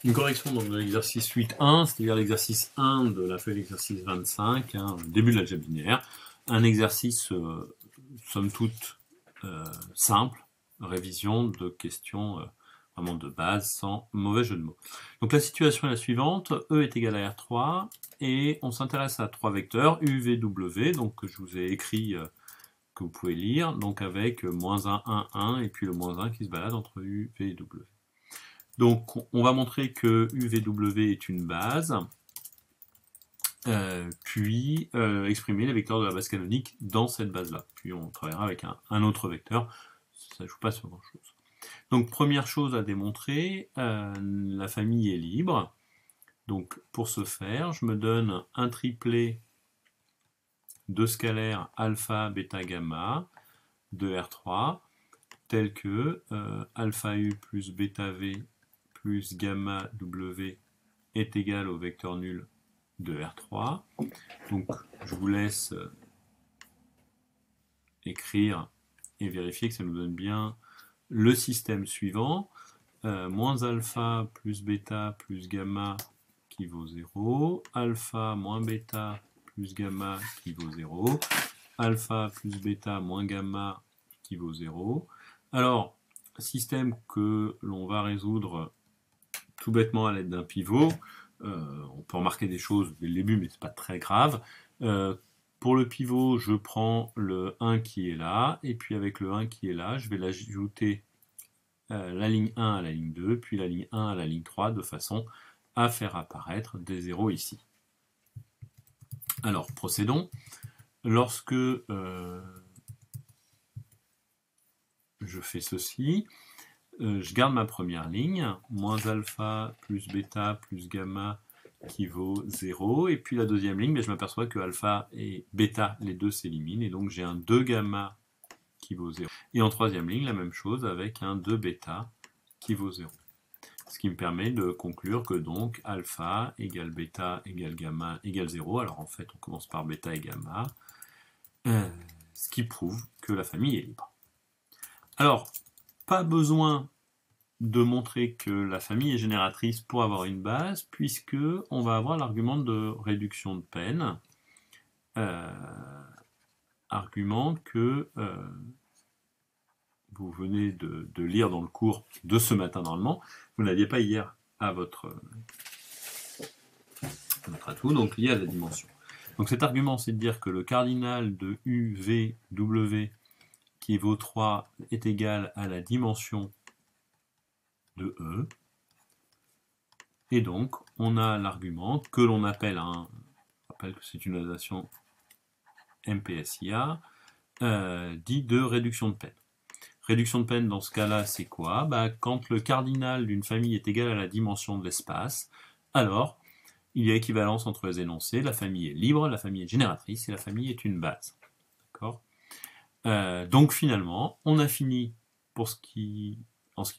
Une correction dans l'exercice 8.1, c'est-à-dire l'exercice 1 de la feuille d'exercice 25, début de l'algèbre binaire. Un exercice, somme toute, simple, révision de questions vraiment de base, sans mauvais jeu de mots. Donc la situation est la suivante, E est égal à R3, et on s'intéresse à trois vecteurs, U, V, W, donc que je vous ai écrit, que vous pouvez lire, donc avec moins 1, 1, 1, et puis le moins 1 qui se balade entre U, V et W. Donc on va montrer que UVW est une base, puis exprimer les vecteurs de la base canonique dans cette base-là. Puis on travaillera avec un autre vecteur, ça ne joue pas sur grand-chose. Donc première chose à démontrer, la famille est libre. Donc pour ce faire, je me donne un triplet de scalaires alpha, bêta, gamma de R3, tel que alpha U plus bêta V plus gamma W est égal au vecteur nul de R3. Donc je vous laisse écrire et vérifier que ça nous donne bien le système suivant. Moins alpha plus bêta plus gamma qui vaut 0. Alpha moins bêta plus gamma qui vaut 0. Alpha plus bêta moins gamma qui vaut 0. Alors, système que l'on va résoudre tout bêtement à l'aide d'un pivot. On peut remarquer des choses dès le début, mais c'est pas très grave. Pour le pivot, je prends le 1 qui est là, et puis avec le 1 qui est là, je vais l'ajouter la ligne 1 à la ligne 2, puis la ligne 1 à la ligne 3, de façon à faire apparaître des zéros ici. Alors, procédons. Lorsque je fais ceci, je garde ma première ligne, moins alpha plus bêta plus gamma qui vaut 0, et puis la deuxième ligne, mais je m'aperçois que alpha et bêta, les deux s'éliminent, et donc j'ai un 2 gamma qui vaut 0. Et en troisième ligne, la même chose avec un 2 bêta qui vaut 0. Ce qui me permet de conclure que donc alpha égale bêta égale gamma égale 0, alors en fait on commence par bêta et gamma, ce qui prouve que la famille est libre. Alors, pas besoin de montrer que la famille est génératrice pour avoir une base, puisque on va avoir l'argument de réduction de peine, argument que vous venez de lire dans le cours de ce matin normalement, vous n'aviez pas hier à votre atout, donc lié à la dimension. Donc cet argument, c'est de dire que le cardinal de U, V, W, qui vaut 3, est égal à la dimension de E. Et donc, on a l'argument que l'on appelle, je rappelle que c'est une notation MPSIA, dit de réduction de peine. Réduction de peine, dans ce cas-là, c'est quoi? Quand le cardinal d'une famille est égal à la dimension de l'espace, alors il y a équivalence entre les énoncés. La famille est libre, la famille est génératrice et la famille est une base. D'accord? Donc finalement, on a fini en ce qui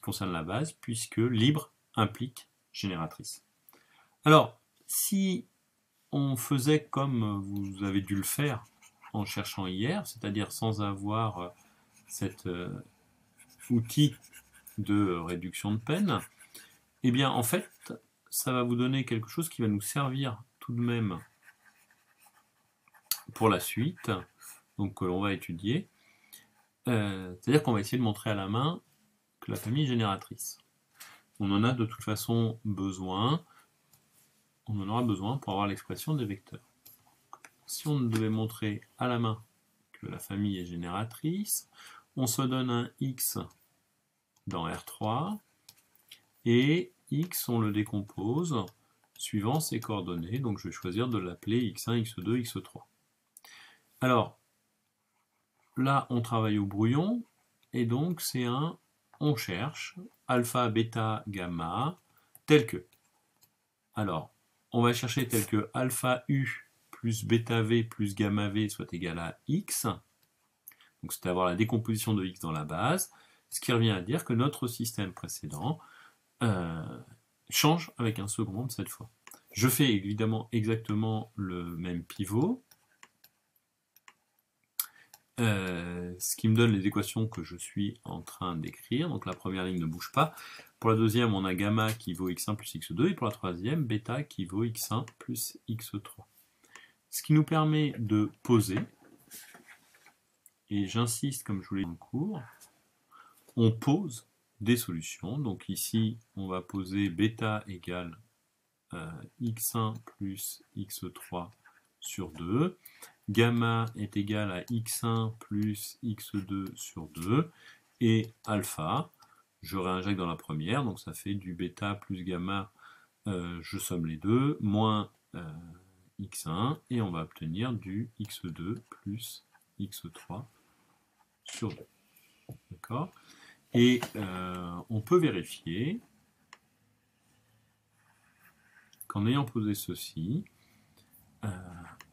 concerne la base, puisque libre implique génératrice. Alors, si on faisait comme vous avez dû le faire en cherchant hier, c'est-à-dire sans avoir cet outil de réduction de peine, eh bien en fait, ça va vous donner quelque chose qui va nous servir tout de même pour la suite, donc que l'on va étudier. C'est-à-dire qu'on va essayer de montrer à la main que la famille est génératrice. On en a de toute façon besoin, on en aura besoin pour avoir l'expression des vecteurs. Si on devait montrer à la main que la famille est génératrice, on se donne un x dans R3, et x, on le décompose suivant ses coordonnées, donc je vais choisir de l'appeler x1, x2, x3. Alors, là, on travaille au brouillon, et donc c'est on cherche alpha, bêta, gamma, tel que. Alors, on va chercher tel que alpha u plus bêta v plus gamma v soit égal à x, donc c'est avoir la décomposition de x dans la base, ce qui revient à dire que notre système précédent change avec un second cette fois. Je fais évidemment exactement le même pivot, ce qui me donne les équations que je suis en train d'écrire. Donc la première ligne ne bouge pas. Pour la deuxième, on a gamma qui vaut x1 plus x2, et pour la troisième, bêta qui vaut x1 plus x3. Ce qui nous permet de poser, et j'insiste comme je vous l'ai dit en cours, on pose des solutions. Donc ici, on va poser bêta égale x1 plus x3 sur 2. Gamma est égal à x1 plus x2 sur 2. Et alpha, je réinjecte dans la première, donc ça fait du bêta plus gamma, je somme les deux, moins x1, et on va obtenir du x2 plus x3 sur 2. D'accord ? Et on peut vérifier qu'en ayant posé ceci,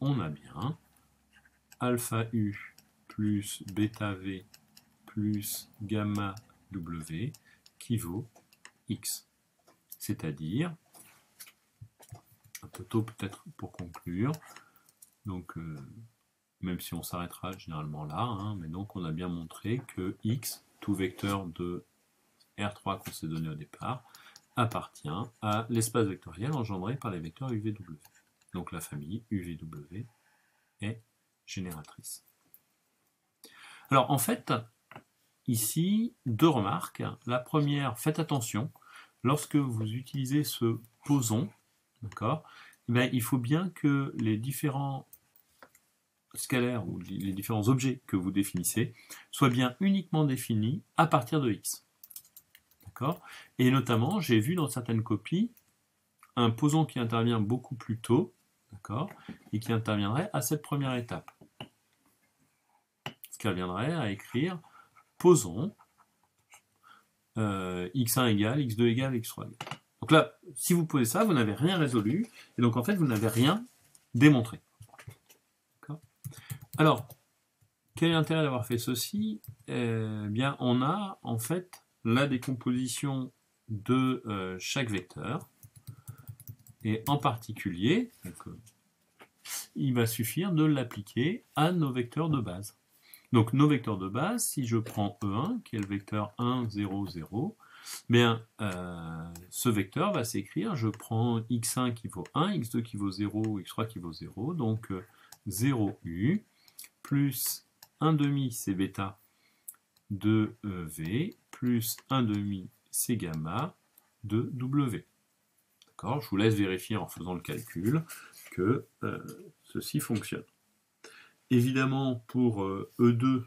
on a bien alpha u plus bêta v plus gamma w qui vaut x. C'est-à-dire, un peu tôt peut-être pour conclure, donc même si on s'arrêtera généralement là, hein, mais donc on a bien montré que x, tout vecteur de R3 qu'on s'est donné au départ, appartient à l'espace vectoriel engendré par les vecteurs UVW. Donc la famille UVW est génératrice. Alors en fait, ici, deux remarques. La première, faites attention, lorsque vous utilisez ce poson, d'accord, il faut bien que les différents scalaires ou les différents objets que vous définissez soient bien uniquement définis à partir de x. D'accord ? Et notamment, j'ai vu dans certaines copies un poson qui intervient beaucoup plus tôt, d'accord, et qui interviendrait à cette première étape. Ce qui reviendrait à écrire poson x1 égale, x2 égale, x3 égale. Donc là, si vous posez ça, vous n'avez rien résolu, et donc en fait, vous n'avez rien démontré. Alors, quel est l'intérêt d'avoir fait ceci ? Bien, on a en fait la décomposition de chaque vecteur, et en particulier, donc, il va suffire de l'appliquer à nos vecteurs de base. Donc nos vecteurs de base, si je prends E1, qui est le vecteur 1, 0, 0, bien, ce vecteur va s'écrire, je prends x1 qui vaut 1, x2 qui vaut 0, x3 qui vaut 0, donc 0u, plus 1 demi c'est bêta de v, plus 1 demi c'est gamma de w. D'accord ? Je vous laisse vérifier en faisant le calcul que ceci fonctionne. Évidemment, pour E2,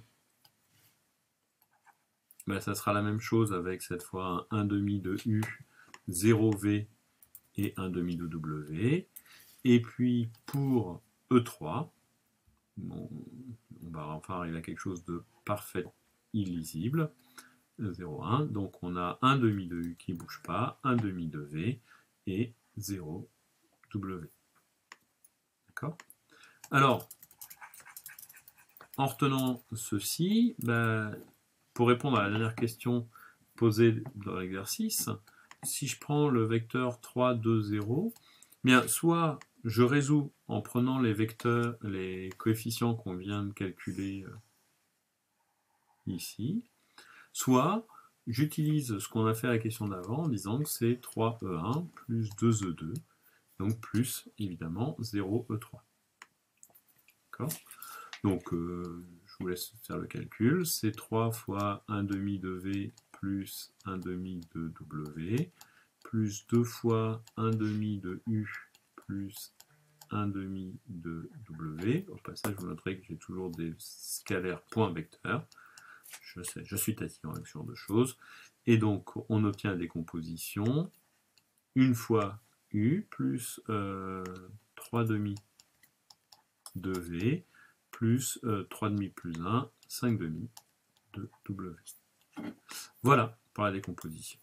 ça sera la même chose avec cette fois un 1 demi de U, 0V et 1 demi de W. Et puis pour E3, on va enfin arriver à quelque chose de parfait illisible, 0,1. Donc on a 1 demi de U qui ne bouge pas, 1 demi de V et 0 W. D'accord ? Alors, en retenant ceci, pour répondre à la dernière question posée dans l'exercice, si je prends le vecteur 3, 2, 0, bien, soit je résous en prenant les vecteurs, les coefficients qu'on vient de calculer ici, soit j'utilise ce qu'on a fait à la question d'avant en disant que c'est 3E1 plus 2E2, donc plus évidemment 0E3. D'accord ? Donc, je vous laisse faire le calcul. C'est 3 fois 1 demi de V plus 1 demi de W, plus 2 fois 1 demi de U plus 1 demi de W. Au passage, je vous noterai que j'ai toujours des scalaires points vecteurs. Je sais, je suis tatillon avec ce genre de choses. Et donc, on obtient la décomposition. Une fois U plus 3 demi de V plus 3 demi plus 1, 5 demi de W. Voilà pour la décomposition.